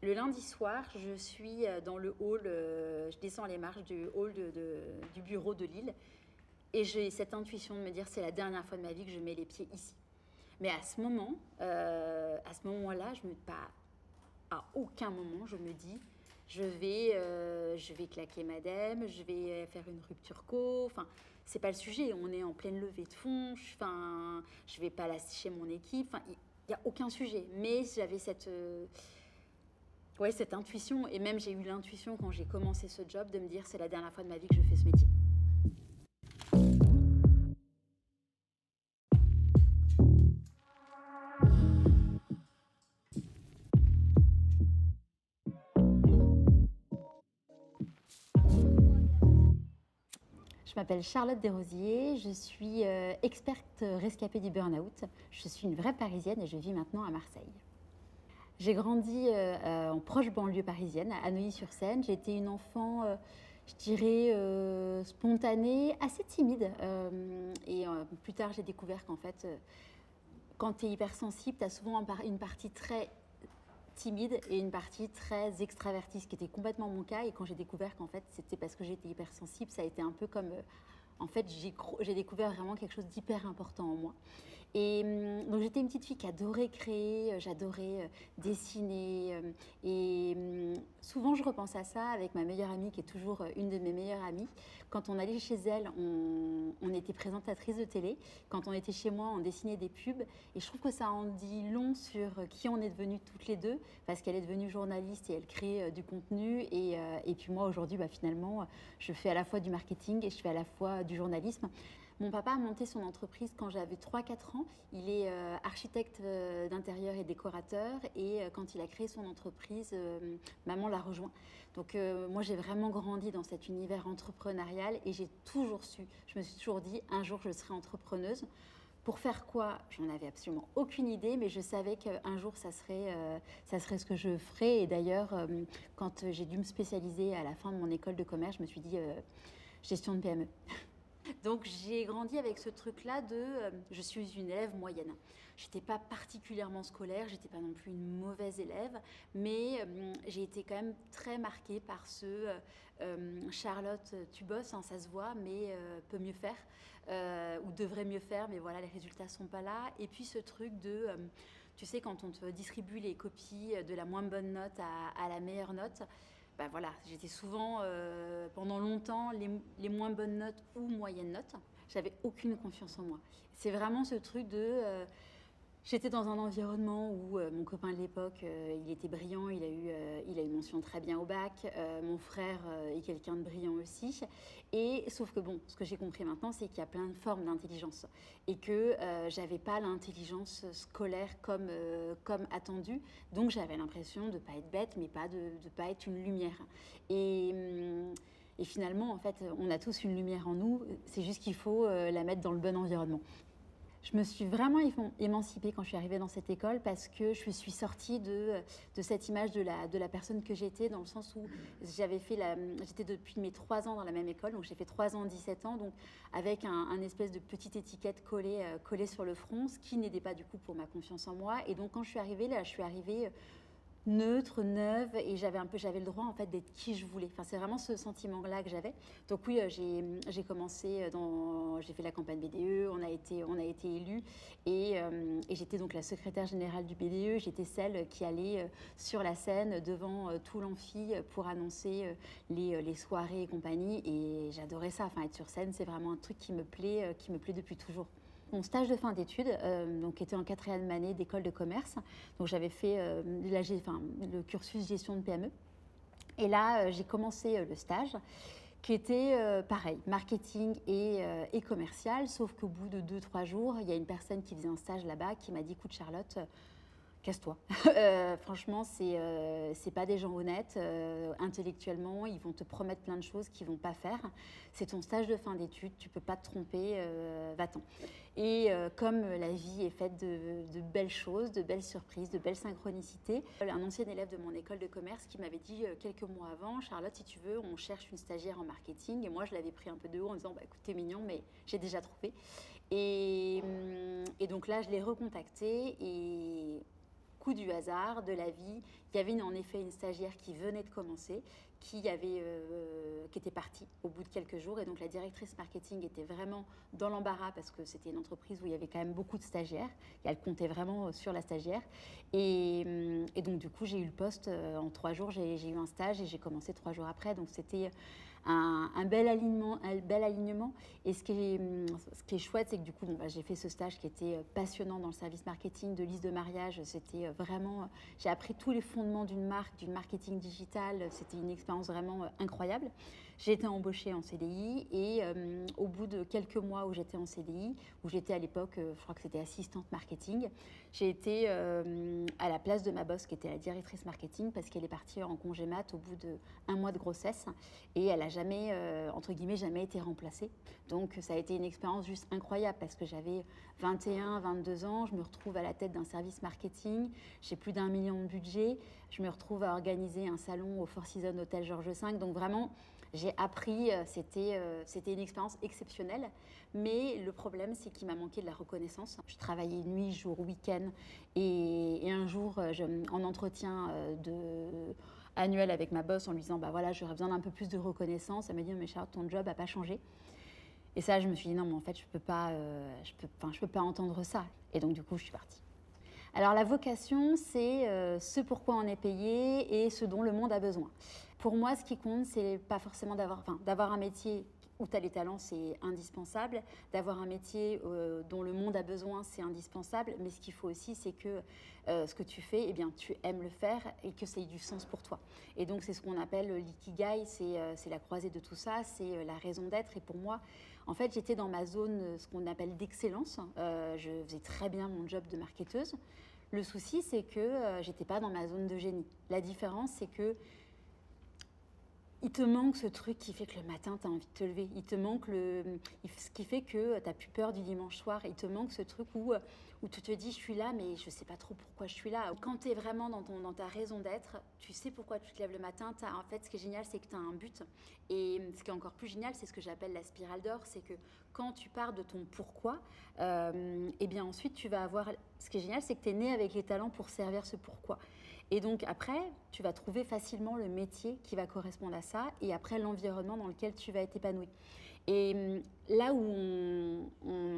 Le lundi soir, je suis dans le hall, je descends les marches du hall du bureau de Lille et j'ai cette intuition de me dire c'est la dernière fois de ma vie que je mets les pieds ici. Mais à ce moment-là, pas à aucun moment je me dis je vais claquer madame, je vais faire une rupture co. Enfin, c'est pas le sujet. On est en pleine levée de fonds. Je vais pas lâcher mon équipe. Enfin, il y a aucun sujet. Mais j'avais cette intuition, et même j'ai eu l'intuition quand j'ai commencé ce job de me dire c'est la dernière fois de ma vie que je fais ce métier. Je m'appelle Charlotte Desrosiers, je suis experte rescapée du burn-out. Je suis une vraie Parisienne et je vis maintenant à Marseille. J'ai grandi en proche banlieue parisienne, à Neuilly-sur-Seine. J'ai été une enfant, je dirais, spontanée, assez timide. Plus tard, j'ai découvert qu'en fait, quand tu es hypersensible, tu as souvent une partie très timide et une partie très extravertie, ce qui était complètement mon cas. Et quand j'ai découvert qu'en fait, c'était parce que j'étais hypersensible, ça a été un peu comme... en fait, j'ai découvert vraiment quelque chose d'hyper important en moi. Donc j'étais une petite fille qui adorait créer, j'adorais dessiner. Souvent je repense à ça avec ma meilleure amie qui est toujours une de mes meilleures amies. Quand on allait chez elle, on était présentatrice de télé. Quand on était chez moi, on dessinait des pubs. Et je trouve que ça en dit long sur qui on est devenues toutes les deux, parce qu'elle est devenue journaliste et elle crée du contenu. Et puis moi aujourd'hui, finalement, je fais à la fois du marketing et je fais à la fois du journalisme. Mon papa a monté son entreprise quand j'avais 3-4 ans. Il est architecte d'intérieur et décorateur. Et quand il a créé son entreprise, maman l'a rejoint. Donc moi, j'ai vraiment grandi dans cet univers entrepreneurial et j'ai toujours su, je me suis toujours dit, un jour, je serai entrepreneuse. Pour faire quoi? J'en avais absolument aucune idée, mais je savais qu'un jour, ça serait ce que je ferais. Et d'ailleurs, quand j'ai dû me spécialiser à la fin de mon école de commerce, je me suis dit gestion de PME. Donc j'ai grandi avec ce truc-là je suis une élève moyenne. J'étais pas particulièrement scolaire, j'étais pas non plus une mauvaise élève, mais j'ai été quand même très marquée par Charlotte, tu bosses, hein, ça se voit, mais peut mieux faire ou devrait mieux faire, mais voilà, les résultats sont pas là. Et puis ce truc tu sais, quand on te distribue les copies de la moins bonne note à la meilleure note, voilà, j'étais souvent, pendant longtemps, les moins bonnes notes ou moyennes notes. J'avais aucune confiance en moi. C'est vraiment ce truc j'étais dans un environnement où mon copain de l'époque, il était brillant, il a eu mention très bien au bac. Mon frère est quelqu'un de brillant aussi. Et sauf que bon, ce que j'ai compris maintenant, c'est qu'il y a plein de formes d'intelligence et que j'avais pas l'intelligence scolaire comme attendu. Donc j'avais l'impression de pas être bête, mais pas de pas être une lumière. Et finalement, en fait, on a tous une lumière en nous. C'est juste qu'il faut la mettre dans le bon environnement. Je me suis vraiment émancipée quand je suis arrivée dans cette école parce que je suis sortie de cette image de la personne que j'étais, dans le sens où j'étais depuis mes 3 ans dans la même école, donc j'ai fait 3 ans, 17 ans, donc avec un espèce de petite étiquette collée sur le front, ce qui n'aidait pas du coup pour ma confiance en moi. Et donc quand je suis arrivée là, je suis arrivée neutre, neuve, et j'avais le droit en fait d'être qui je voulais. Enfin, c'est vraiment ce sentiment-là que j'avais. Donc oui, j'ai commencé j'ai fait la campagne BDE, on a été élus, et j'étais donc la secrétaire générale du BDE. J'étais celle qui allait sur la scène devant tout l'amphi pour annoncer les soirées et compagnie, et j'adorais ça. Enfin, être sur scène, c'est vraiment un truc qui me plaît depuis toujours. Mon stage de fin d'études, donc était en 4e année d'école de commerce. Donc j'avais fait le cursus gestion de PME. Et là, j'ai commencé le stage, qui était pareil, marketing et commercial. Sauf qu'au bout de 2-3 jours, il y a une personne qui faisait un stage là-bas qui m'a dit: écoute Charlotte, casse-toi. Franchement, c'est pas des gens honnêtes. Intellectuellement, ils vont te promettre plein de choses qu'ils vont pas faire. C'est ton stage de fin d'études, tu peux pas te tromper, va-t'en. Et comme la vie est faite de belles choses, de belles surprises, de belles synchronicités, un ancien élève de mon école de commerce qui m'avait dit quelques mois avant: Charlotte, si tu veux, on cherche une stagiaire en marketing. Et moi, je l'avais pris un peu de haut en disant: écoute, t'es mignon, mais j'ai déjà trouvé. Et donc là, je l'ai recontacté, et coup du hasard, de la vie. Il y avait en effet une stagiaire qui venait de commencer, qui était partie au bout de quelques jours. Et donc la directrice marketing était vraiment dans l'embarras parce que c'était une entreprise où il y avait quand même beaucoup de stagiaires. Et elle comptait vraiment sur la stagiaire. Et donc du coup, j'ai eu le poste en 3 jours. J'ai eu un stage et j'ai commencé 3 jours après. Donc c'était un bel alignement. Et ce qui est chouette, c'est que du coup, j'ai fait ce stage qui était passionnant dans le service marketing de liste de mariage. C'était vraiment, j'ai appris tous les fondements d'une marque, d'une marketing digital. C'était une expérience vraiment incroyable. J'ai été embauchée en CDI et au bout de quelques mois où j'étais en CDI, où j'étais à l'époque, je crois que c'était assistante marketing, j'ai été à la place de ma boss qui était la directrice marketing parce qu'elle est partie en congé mat au bout d'1 mois de grossesse et elle a jamais, entre guillemets, jamais été remplacée. Donc ça a été une expérience juste incroyable parce que j'avais 21, 22 ans, je me retrouve à la tête d'un service marketing, j'ai plus d'1 million de budget, je me retrouve à organiser un salon au Four Seasons Hôtel Georges V. Donc vraiment, j'ai appris, c'était une expérience exceptionnelle, mais le problème, c'est qu'il m'a manqué de la reconnaissance. Je travaillais nuit, jour, week-end, et un jour, en entretien annuel avec ma boss, en lui disant, bah voilà, j'aurais besoin d'un peu plus de reconnaissance, elle m'a dit, mais Charlotte, ton job n'a pas changé. Et ça, je me suis dit, non, mais en fait, je peux pas entendre ça. Et donc, du coup, je suis partie. Alors la vocation, c'est ce pourquoi on est payé et ce dont le monde a besoin. Pour moi, ce qui compte, c'est pas forcément d'avoir un métier où tu as les talents, c'est indispensable. D'avoir un métier dont le monde a besoin, c'est indispensable. Mais ce qu'il faut aussi, c'est que ce que tu fais, eh bien, tu aimes le faire et que ça ait du sens pour toi. Et donc, c'est ce qu'on appelle l'ikigai, c'est la croisée de tout ça, c'est la raison d'être. Et pour moi, en fait, j'étais dans ma zone, ce qu'on appelle d'excellence. Je faisais très bien mon job de marketeuse. Le souci, c'est que j'étais pas dans ma zone de génie. La différence, c'est que il te manque ce truc qui fait que le matin, tu as envie de te lever. Il te manque ce qui fait que tu n'as plus peur du dimanche soir. Il te manque ce truc où tu te dis, je suis là, mais je ne sais pas trop pourquoi je suis là. Quand tu es vraiment dans ta raison d'être, tu sais pourquoi tu te lèves le matin. En fait, ce qui est génial, c'est que tu as un but. Et ce qui est encore plus génial, c'est ce que j'appelle la spirale d'or. C'est que quand tu pars de ton pourquoi, et bien ensuite, tu vas avoir... Ce qui est génial, c'est que tu es né avec les talents pour servir ce pourquoi. Et donc après, tu vas trouver facilement le métier qui va correspondre à ça et après l'environnement dans lequel tu vas être épanoui. Et là où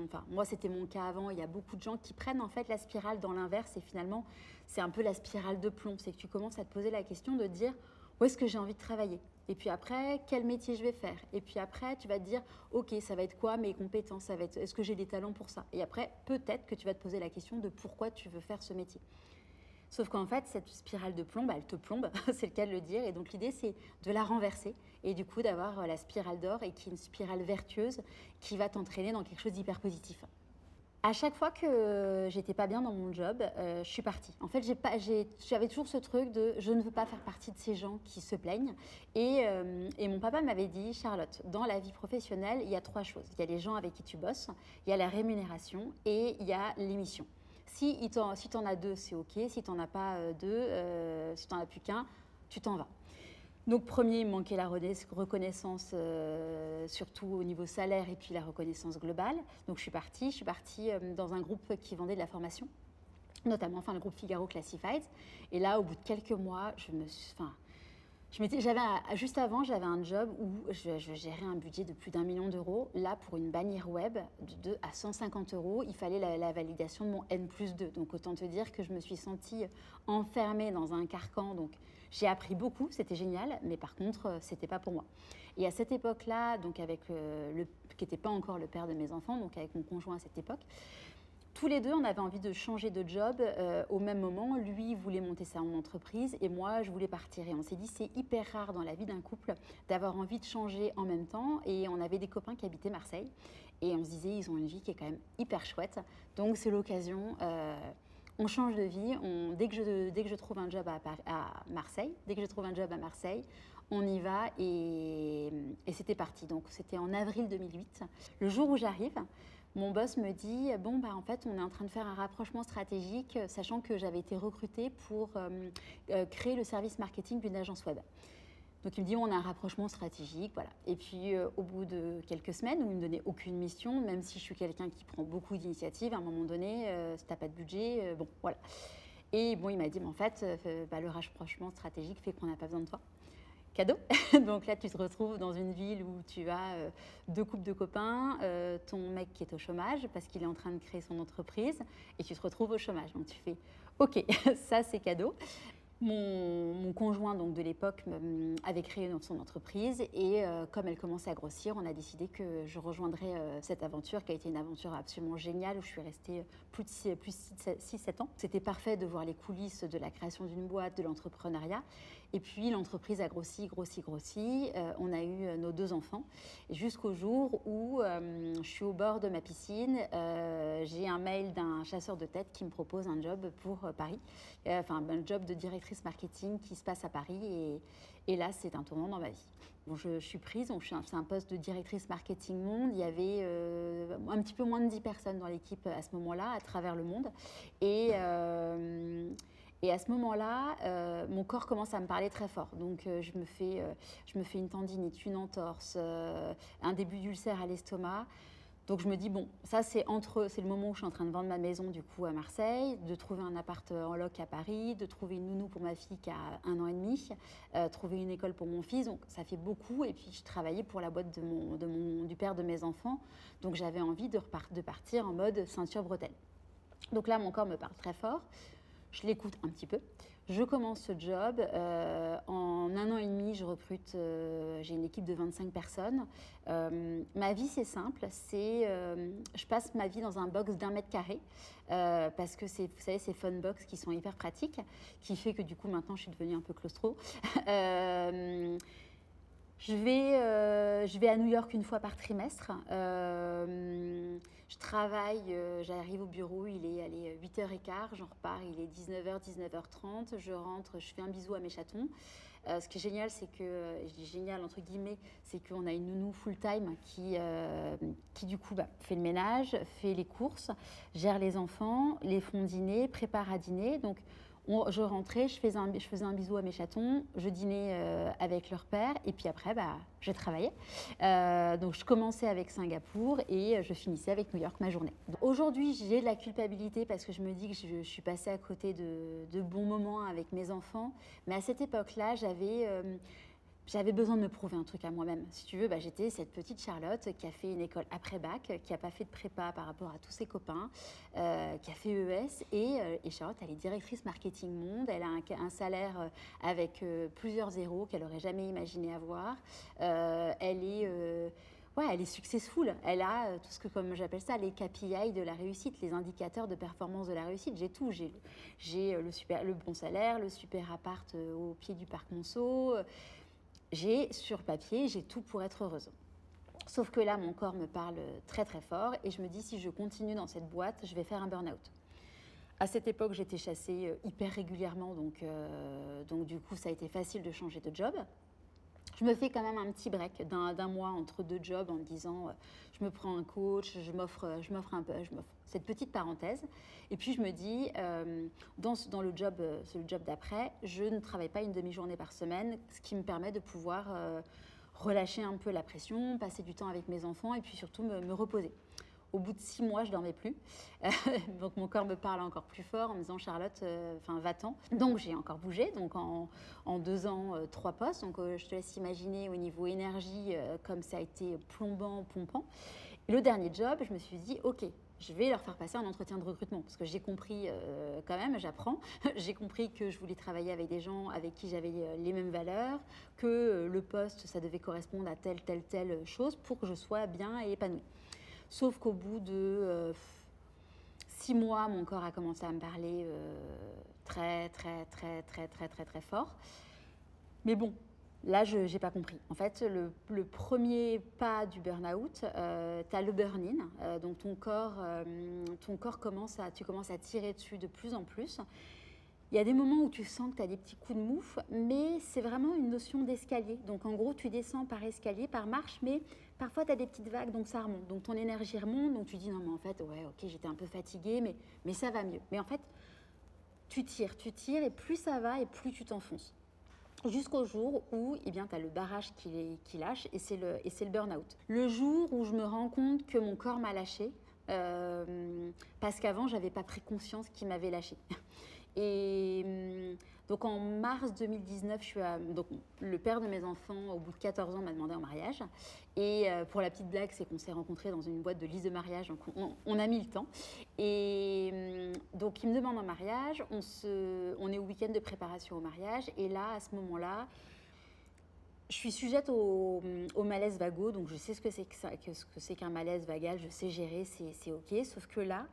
enfin moi c'était mon cas avant, il y a beaucoup de gens qui prennent en fait la spirale dans l'inverse et finalement c'est un peu la spirale de plomb. C'est que tu commences à te poser la question de dire où est-ce que j'ai envie de travailler ? Et puis après, quel métier je vais faire ? Et puis après, tu vas te dire, ok, ça va être quoi mes compétences ? Ça va être, est-ce que j'ai des talents pour ça ? Et après, peut-être que tu vas te poser la question de pourquoi tu veux faire ce métier. Sauf qu'en fait, cette spirale de plomb, elle te plombe, c'est le cas de le dire. Et donc l'idée, c'est de la renverser et du coup d'avoir la spirale d'or et qui est une spirale vertueuse qui va t'entraîner dans quelque chose d'hyper positif. À chaque fois que j'étais pas bien dans mon job, je suis partie. En fait, j'avais toujours ce truc de je ne veux pas faire partie de ces gens qui se plaignent. Et mon papa m'avait dit, Charlotte, dans la vie professionnelle, il y a 3 choses. Il y a les gens avec qui tu bosses, il y a la rémunération et il y a l'émission. Si tu en as 2, c'est OK. Si tu n'en as pas 2, si tu n'en as plus qu'un, tu t'en vas. Donc premier, il me manquait la reconnaissance, surtout au niveau salaire et puis la reconnaissance globale. Donc je suis partie dans un groupe qui vendait de la formation, notamment le groupe Figaro Classifieds. Et là, au bout de quelques mois, juste avant, j'avais un job où je gérais un budget de plus d'1 million d'euros. Là, pour une bannière web de 2 à 150 euros, il fallait la validation de mon N+2. Donc, autant te dire que je me suis sentie enfermée dans un carcan. Donc, j'ai appris beaucoup, c'était génial, mais par contre, c'était pas pour moi. Et à cette époque-là, donc avec qui n'était pas encore le père de mes enfants, donc avec mon conjoint à cette époque, tous les deux, on avait envie de changer de job au même moment. Lui voulait monter sa entreprise et moi, je voulais partir. Et on s'est dit, c'est hyper rare dans la vie d'un couple d'avoir envie de changer en même temps. Et on avait des copains qui habitaient Marseille. Et on se disait, ils ont une vie qui est quand même hyper chouette. Donc, c'est l'occasion. On change de vie. Dès que je trouve un job à Marseille, on y va et c'était parti. Donc, c'était en avril 2008. Le jour où j'arrive, mon boss me dit, bon, en fait, on est en train de faire un rapprochement stratégique, sachant que j'avais été recrutée pour créer le service marketing d'une agence web. Donc, il me dit, on a un rapprochement stratégique, voilà. Et puis, au bout de quelques semaines, où il ne me donnait aucune mission, même si je suis quelqu'un qui prend beaucoup d'initiatives, à un moment donné, si tu n'as pas de budget, bon, voilà. Et bon, il m'a dit, mais en fait, le rapprochement stratégique fait qu'on n'a pas besoin de toi. Cadeau. Donc là, tu te retrouves dans une ville où tu as 2 couples de copains, ton mec qui est au chômage parce qu'il est en train de créer son entreprise et tu te retrouves au chômage. Donc tu fais, OK, ça c'est cadeau. Mon conjoint donc, de l'époque avait créé son entreprise et comme elle commençait à grossir, on a décidé que je rejoindrais cette aventure qui a été une aventure absolument géniale où je suis restée plus de 6-7 ans. C'était parfait de voir les coulisses de la création d'une boîte, de l'entrepreneuriat. Et puis l'entreprise a grossi. On a eu nos 2 enfants jusqu'au jour où je suis au bord de ma piscine. J'ai un mail d'un chasseur de tête qui me propose un job pour Paris, un job de directrice marketing qui se passe à Paris. Et là, c'est un tournant dans ma vie. Bon, je suis prise, c'est un poste de directrice marketing monde. Il y avait un petit peu moins de 10 personnes dans l'équipe à ce moment-là, à travers le monde. Et à ce moment-là, mon corps commence à me parler très fort. Donc, je me fais une tendinite, une entorse, un début d'ulcère à l'estomac. Donc, je me dis, bon, ça, c'est le moment où je suis en train de vendre ma maison, du coup, à Marseille, de trouver un appart en loc à Paris, de trouver une nounou pour ma fille qui a 1 an et demi, trouver une école pour mon fils. Donc, ça fait beaucoup. Et puis, je travaillais pour la boîte du père de mes enfants. Donc, j'avais envie de partir en mode ceinture bretelle. Donc là, mon corps me parle très fort. Je l'écoute un petit peu. Je commence ce job. En 1 an et demi, je recrute, j'ai une équipe de 25 personnes. Ma vie, c'est simple. Je passe ma vie dans un box d'1 mètre carré parce que vous savez, ces fun box qui sont hyper pratiques, qui fait que du coup, maintenant, je suis devenue un peu claustro. Je vais à New York une fois par trimestre. Je travaille, j'arrive au bureau, il est 8h15, j'en repars, il est 19h, 19h30. Je rentre, je fais un bisou à mes chatons. Ce qui est génial, c'est que, je dis génial entre guillemets, c'est qu'on a une nounou full-time qui du coup fait le ménage, fait les courses, gère les enfants, les font dîner, prépare à dîner. Donc, je rentrais, je faisais un bisou à mes chatons, je dînais avec leur père et puis après, je travaillais. Donc je commençais avec Singapour et je finissais avec New York ma journée. Aujourd'hui, j'ai de la culpabilité parce que je me dis que je suis passée à côté de bons moments avec mes enfants. Mais à cette époque-là, j'avais besoin de me prouver un truc à moi-même. Si tu veux, j'étais cette petite Charlotte qui a fait une école après-bac, qui n'a pas fait de prépa par rapport à tous ses copains, qui a fait ES. Et Charlotte, elle est directrice marketing monde. Elle a un salaire avec plusieurs zéros qu'elle n'aurait jamais imaginé avoir. Elle est successful. Elle a tout ce que, comme j'appelle ça, les KPI de la réussite, les indicateurs de performance de la réussite. J'ai tout. J'ai le bon salaire, le super appart au pied du parc Monceau. Sur papier, j'ai tout pour être heureuse. Sauf que là, mon corps me parle très très fort et je me dis si je continue dans cette boîte, je vais faire un burn-out. À cette époque, j'étais chassée hyper régulièrement, donc du coup, ça a été facile de changer de job. Je me fais quand même un petit break d'un mois entre 2 jobs en me disant je me prends un coach, je m'offre cette petite parenthèse. Et puis je me dis, dans le job d'après, je ne travaille pas une demi-journée par semaine, ce qui me permet de pouvoir relâcher un peu la pression, passer du temps avec mes enfants et puis surtout me reposer. Au bout de 6 mois, je ne dormais plus. Donc, mon corps me parle encore plus fort en me disant « Charlotte, va-t'en ». Donc, j'ai encore bougé. Donc, en 2 ans, 3 postes. Donc, je te laisse imaginer au niveau énergie comme ça a été plombant, pompant. Et le dernier job, je me suis dit « Ok, je vais leur faire passer un entretien de recrutement ». Parce que j'ai compris quand même, j'apprends. J'ai compris que je voulais travailler avec des gens avec qui j'avais les mêmes valeurs, que le poste, ça devait correspondre à telle chose pour que je sois bien et épanouie. Sauf qu'au bout de 6 mois, mon corps a commencé à me parler très fort. Mais bon, là, je n'ai pas compris. En fait, le premier pas du burn-out, tu as le burn-in. Donc, ton corps tu commences à tirer dessus de plus en plus. Il y a des moments où tu sens que tu as des petits coups de mouffe, mais c'est vraiment une notion d'escalier. Donc en gros, tu descends par escalier, par marche, mais parfois tu as des petites vagues, donc ça remonte. Donc ton énergie remonte, donc tu dis non mais en fait, ouais, ok, j'étais un peu fatiguée, mais ça va mieux. Mais en fait, tu tires, et plus ça va, et plus tu t'enfonces. Jusqu'au jour où tu as le barrage qui lâche, et c'est le burn-out. Le jour où je me rends compte que mon corps m'a lâché, parce qu'avant, je n'avais pas pris conscience qu'il m'avait lâché. Et donc en mars 2019, donc, le père de mes enfants, au bout de 14 ans, m'a demandé en mariage. Et pour la petite blague, c'est qu'on s'est rencontrés dans une boîte de liste de mariage, donc on a mis le temps. Et donc il me demande en mariage, on est au week-end de préparation au mariage. Et là, à ce moment-là, je suis sujette au malaise vago, donc je sais ce que c'est qu'un malaise vagal, je sais gérer, c'est ok. Sauf que là,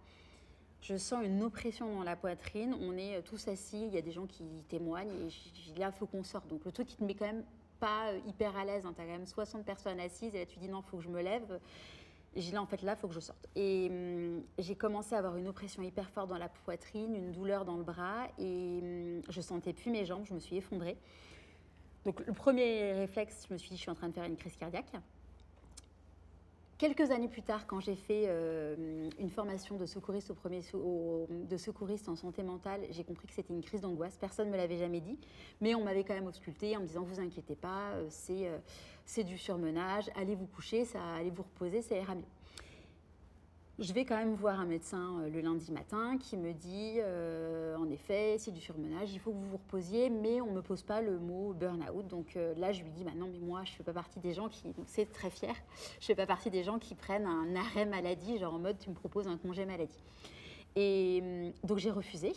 je sens une oppression dans la poitrine, on est tous assis, il y a des gens qui témoignent, et là, il faut qu'on sorte. Donc le truc qui te met quand même pas hyper à l'aise, hein, tu as quand même 60 personnes assises, et là tu dis non, il faut que je me lève. Et j'ai dit là, en fait, là, il faut que je sorte. Et j'ai commencé à avoir une oppression hyper forte dans la poitrine, une douleur dans le bras, et je sentais plus mes jambes, je me suis effondrée. Donc le premier réflexe, je me suis dit, je suis en train de faire une crise cardiaque. Quelques années plus tard, quand j'ai fait une formation de secouriste de secouriste en santé mentale, j'ai compris que c'était une crise d'angoisse. Personne ne me l'avait jamais dit, mais on m'avait quand même ausculté en me disant, vous inquiétez pas, c'est du surmenage, allez vous coucher, allez vous reposer, ça ira mieux. Je vais quand même voir un médecin le lundi matin qui me dit, en effet, c'est du surmenage, il faut que vous vous reposiez, mais on ne me pose pas le mot burn-out. Donc là, je lui dis, bah non, mais moi, je ne fais pas partie des gens qui, donc c'est très fier, je ne fais pas partie des gens qui prennent un arrêt maladie, genre en mode, tu me proposes un congé maladie. Et donc j'ai refusé,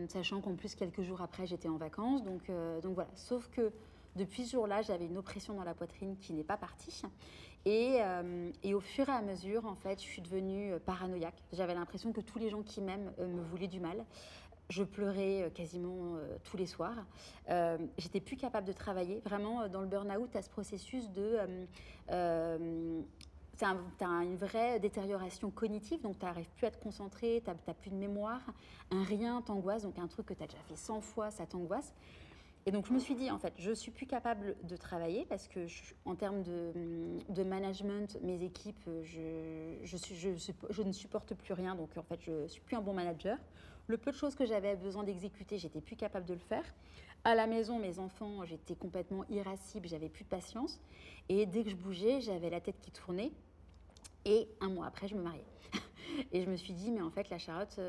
sachant qu'en plus, quelques jours après, j'étais en vacances. Donc voilà, sauf que depuis ce jour-là, j'avais une oppression dans la poitrine qui n'est pas partie. Et au fur et à mesure, en fait, je suis devenue paranoïaque. J'avais l'impression que tous les gens qui m'aiment me voulaient du mal. Je pleurais quasiment tous les soirs. J'étais plus capable de travailler. Vraiment, dans le burn-out, tu as ce processus de... tu as une vraie détérioration cognitive, donc tu n'arrives plus à te concentrer, tu n'as plus de mémoire. Un rien t'angoisse, donc un truc que tu as déjà fait 100 fois, ça t'angoisse. Et donc je me suis dit, en fait, je ne suis plus capable de travailler parce que en termes de management, mes équipes, je ne supporte plus rien. Donc en fait, je ne suis plus un bon manager. Le peu de choses que j'avais besoin d'exécuter, j'étais plus capable de le faire. À la maison, mes enfants, j'étais complètement irascible, j'avais plus de patience. Et dès que je bougeais, j'avais la tête qui tournait. Et un mois après, je me mariais. Et je me suis dit, mais en fait, la Charlotte,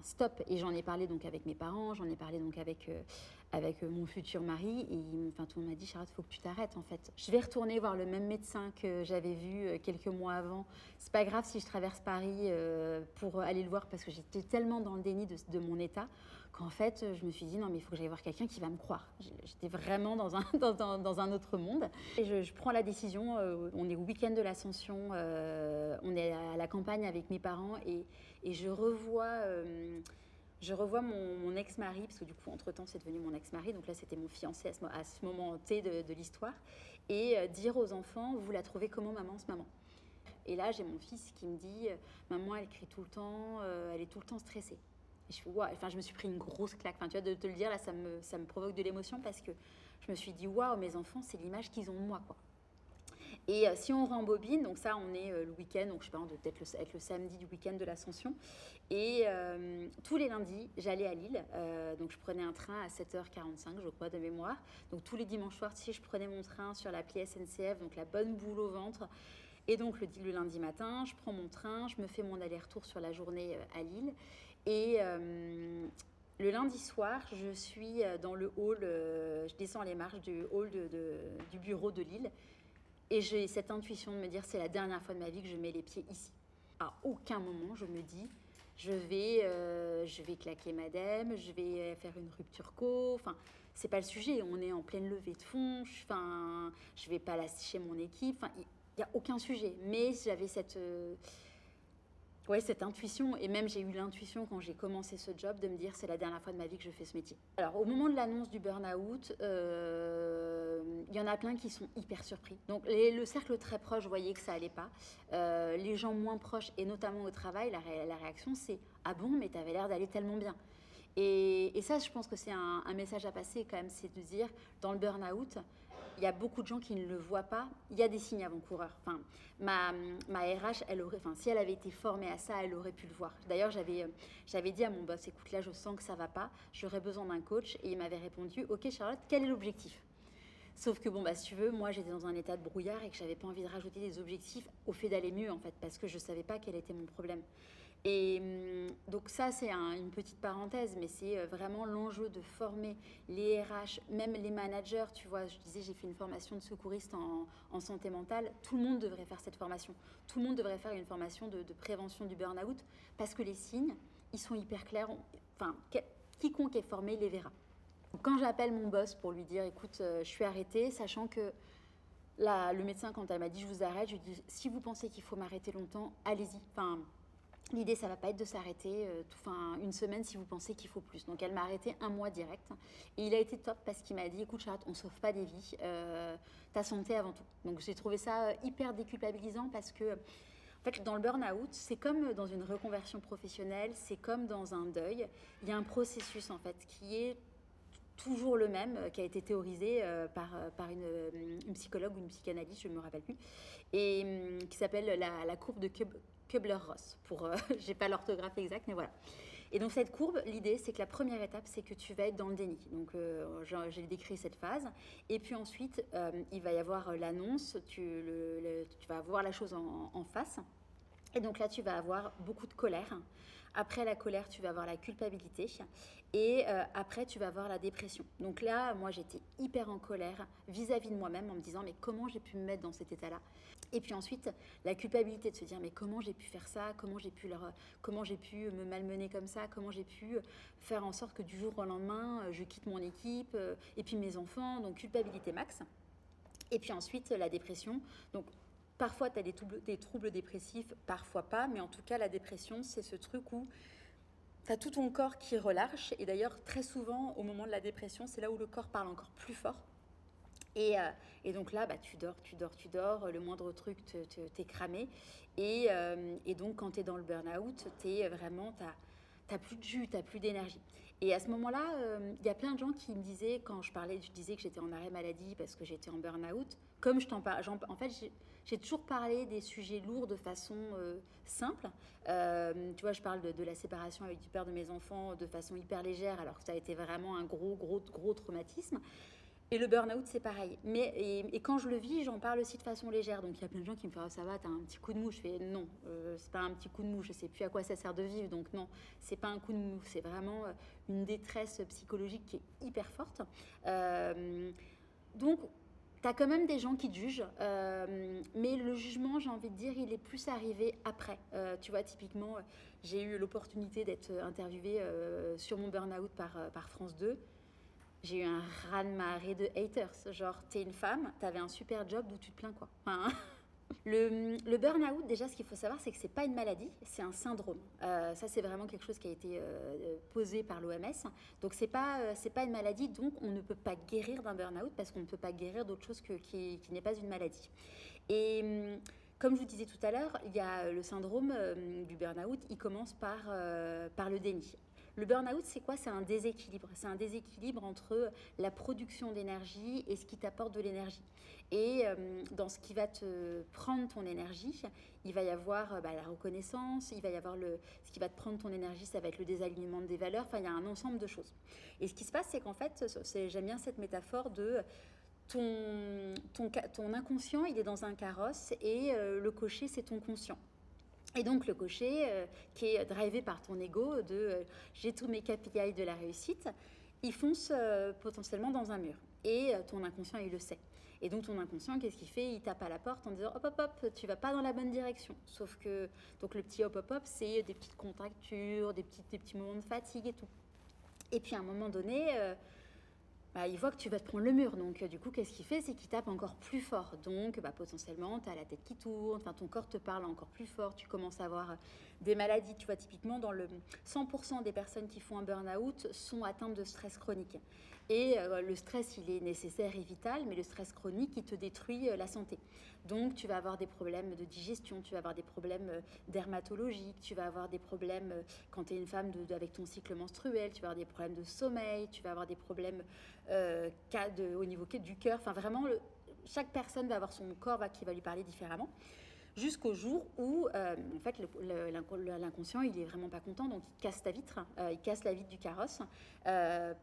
stop. Et j'en ai parlé donc avec mes parents, j'en ai parlé donc avec mon futur mari. Et tout le monde m'a dit, Charlotte, il faut que tu t'arrêtes en fait. Je vais retourner voir le même médecin que j'avais vu quelques mois avant. C'est pas grave si je traverse Paris pour aller le voir parce que j'étais tellement dans le déni de mon état qu'en fait, je me suis dit, non, mais il faut que j'aille voir quelqu'un qui va me croire. J'étais vraiment dans un autre monde. Et je prends la décision, on est au week-end de l'Ascension, on est à la campagne avec mes parents et je revois mon ex-mari, parce que du coup, entre-temps, c'est devenu mon ex-mari, donc là, c'était mon fiancé à ce moment T de l'histoire, et dire aux enfants, vous la trouvez comment, maman, ce moment? Et là, j'ai mon fils qui me dit, maman, elle crie tout le temps, elle est tout le temps stressée. Et je fais, waouh, je me suis pris une grosse claque. Tu vois, de te le dire, là, ça me provoque de l'émotion parce que je me suis dit, waouh, mes enfants, c'est l'image qu'ils ont de moi, quoi. Et si on rembobine, donc ça, on est le week-end, donc je sais pas, on doit peut-être être le samedi du week-end de l'Ascension. Et tous les lundis, j'allais à Lille. Donc je prenais un train à 7h45, je crois, de mémoire. Donc tous les dimanches soirs, je prenais mon train sur l'appli SNCF, donc la bonne boule au ventre. Et donc le lundi matin, je prends mon train, je me fais mon aller-retour sur la journée à Lille. Et le lundi soir, je suis dans le hall, je descends les marches du hall du bureau de Lille. Et j'ai cette intuition de me dire, c'est la dernière fois de ma vie que je mets les pieds ici. À aucun moment, je me dis, je vais claquer madame, je vais faire une rupture co. Enfin, c'est pas le sujet. On est en pleine levée de fonds. Je vais pas lâcher mon équipe. Enfin, il n'y a aucun sujet. Mais j'avais cette intuition, et même j'ai eu l'intuition quand j'ai commencé ce job de me dire c'est la dernière fois de ma vie que je fais ce métier. Alors au moment de l'annonce du burn-out, il y en a plein qui sont hyper surpris. Donc le cercle très proche voyait que ça allait pas. Les gens moins proches, et notamment au travail, la réaction c'est « Ah bon, mais t'avais l'air d'aller tellement bien ». Et ça, je pense que c'est un message à passer quand même, c'est de dire, dans le burn-out, il y a beaucoup de gens qui ne le voient pas, il y a des signes avant-coureurs. Ma RH, si elle avait été formée à ça, elle aurait pu le voir. D'ailleurs, j'avais dit à mon boss, écoute, là, je sens que ça va pas, j'aurais besoin d'un coach. Et il m'avait répondu, ok Charlotte, quel est l'objectif? Sauf que si tu veux, moi j'étais dans un état de brouillard et que j'avais pas envie de rajouter des objectifs au fait d'aller mieux en fait, parce que je savais pas quel était mon problème. Donc ça, c'est une petite parenthèse, mais c'est vraiment l'enjeu de former les RH, même les managers. Tu vois, je disais, j'ai fait une formation de secouriste en santé mentale. Tout le monde devrait faire cette formation. Tout le monde devrait faire une formation de prévention du burn-out parce que les signes, ils sont hyper clairs. Enfin, quiconque est formé les verra. Quand j'appelle mon boss pour lui dire, écoute, je suis arrêtée, sachant que le médecin, quand elle m'a dit je vous arrête, je lui dis, si vous pensez qu'il faut m'arrêter longtemps, allez-y. Enfin, l'idée, ça ne va pas être de s'arrêter une semaine si vous pensez qu'il faut plus. Donc, elle m'a arrêté 1 mois direct. Et il a été top parce qu'il m'a dit, écoute Charlotte, on ne sauve pas des vies, ta santé avant tout. Donc, j'ai trouvé ça hyper déculpabilisant parce que, en fait, dans le burn-out, c'est comme dans une reconversion professionnelle, c'est comme dans un deuil. Il y a un processus, en fait, qui est toujours le même, qui a été théorisé par une psychologue ou une psychanalyste, je ne me rappelle plus, et qui s'appelle la courbe de Kubler-Ross. J'ai pas l'orthographe exacte, mais voilà. Et donc cette courbe, l'idée, c'est que la première étape, c'est que tu vas être dans le déni. Donc j'ai décrit cette phase. Et puis ensuite, il va y avoir l'annonce, tu vas voir la chose en face. Et donc là, tu vas avoir beaucoup de colère. Après la colère, tu vas avoir la culpabilité. Et après, tu vas avoir la dépression. Donc là, moi, j'étais hyper en colère vis-à-vis de moi-même en me disant, mais comment j'ai pu me mettre dans cet état-là? Et puis ensuite, la culpabilité de se dire, mais comment j'ai pu faire ça? Comment j'ai pu me malmener comme ça? Comment j'ai pu faire en sorte que du jour au lendemain, je quitte mon équipe et puis mes enfants? Donc culpabilité max. Et puis ensuite, la dépression. Donc parfois, tu as des troubles dépressifs, parfois pas, mais en tout cas, la dépression, c'est ce truc où tu as tout ton corps qui relâche. Et d'ailleurs, très souvent, au moment de la dépression, c'est là où le corps parle encore plus fort. Et donc là, tu dors, le moindre truc t'es cramé. Et donc, quand tu es dans le burn-out, t'as plus de jus, t'as plus d'énergie. Et à ce moment-là, il y a plein de gens qui me disaient, quand je disais que j'étais en arrêt maladie parce que j'étais en burn-out, comme je t'en parle, en fait, j'ai toujours parlé des sujets lourds de façon simple. Tu vois, je parle de la séparation avec du père de mes enfants de façon hyper légère, alors que ça a été vraiment un gros traumatisme. Et le burn-out, c'est pareil. Et quand je le vis, j'en parle aussi de façon légère. Donc il y a plein de gens qui me font ça va, t'as un petit coup de mou. Je fais non, c'est pas un petit coup de mou. Je sais plus à quoi ça sert de vivre. Donc non, c'est pas un coup de mou. C'est vraiment une détresse psychologique qui est hyper forte. Donc t'as quand même des gens qui te jugent, mais le jugement, j'ai envie de dire, il est plus arrivé après. Tu vois, typiquement, j'ai eu l'opportunité d'être interviewée sur mon burn-out par France 2. J'ai eu un raz-de-marée de haters. Genre, t'es une femme, t'avais un super job, d'où tu te plains, quoi. Enfin, le burn-out, déjà, ce qu'il faut savoir, c'est que c'est pas une maladie, c'est un syndrome. Ça, c'est vraiment quelque chose qui a été posé par l'OMS. Donc, c'est pas une maladie, donc on ne peut pas guérir d'un burn-out parce qu'on ne peut pas guérir d'autre chose qui n'est pas une maladie. Et comme je vous disais tout à l'heure, il y a le syndrome du burn-out, il commence par le déni. Le burn-out, c'est quoi? C'est un déséquilibre. C'est un déséquilibre entre la production d'énergie et ce qui t'apporte de l'énergie. Et dans ce qui va te prendre ton énergie, il va y avoir la reconnaissance, il va y avoir ce qui va te prendre ton énergie, ça va être le désalignement des valeurs, enfin il y a un ensemble de choses. Et ce qui se passe, c'est qu'en fait, j'aime bien cette métaphore de ton inconscient, il est dans un carrosse et le cocher, c'est ton conscient. Et donc le cocher, qui est drivé par ton ego de j'ai tous mes KPI de la réussite, il fonce potentiellement dans un mur. Et ton inconscient, il le sait. Et donc ton inconscient, qu'est-ce qu'il fait? Il tape à la porte en disant hop hop hop, tu vas pas dans la bonne direction. Sauf que donc le petit hop hop hop, c'est des petites contractures, des petits moments de fatigue et tout. Et puis à un moment donné, il voit que tu vas te prendre le mur. Donc, du coup, qu'est-ce qu'il fait? C'est qu'il tape encore plus fort. Donc, potentiellement, tu as la tête qui tourne, ton corps te parle encore plus fort. Tu commences à avoir des maladies. Tu vois, typiquement, dans le 100% des personnes qui font un burn-out sont atteintes de stress chronique. Et le stress, il est nécessaire et vital, mais le stress chronique, il te détruit la santé. Donc, tu vas avoir des problèmes de digestion, tu vas avoir des problèmes dermatologiques, tu vas avoir des problèmes quand tu es une femme avec ton cycle menstruel, tu vas avoir des problèmes de sommeil, tu vas avoir des problèmes au niveau du cœur. Enfin, vraiment, chaque personne va avoir son corps qui va lui parler différemment. Jusqu'au jour où, en fait, l'inconscient, il est vraiment pas content, donc il casse ta vitre, il casse la vitre du carrosse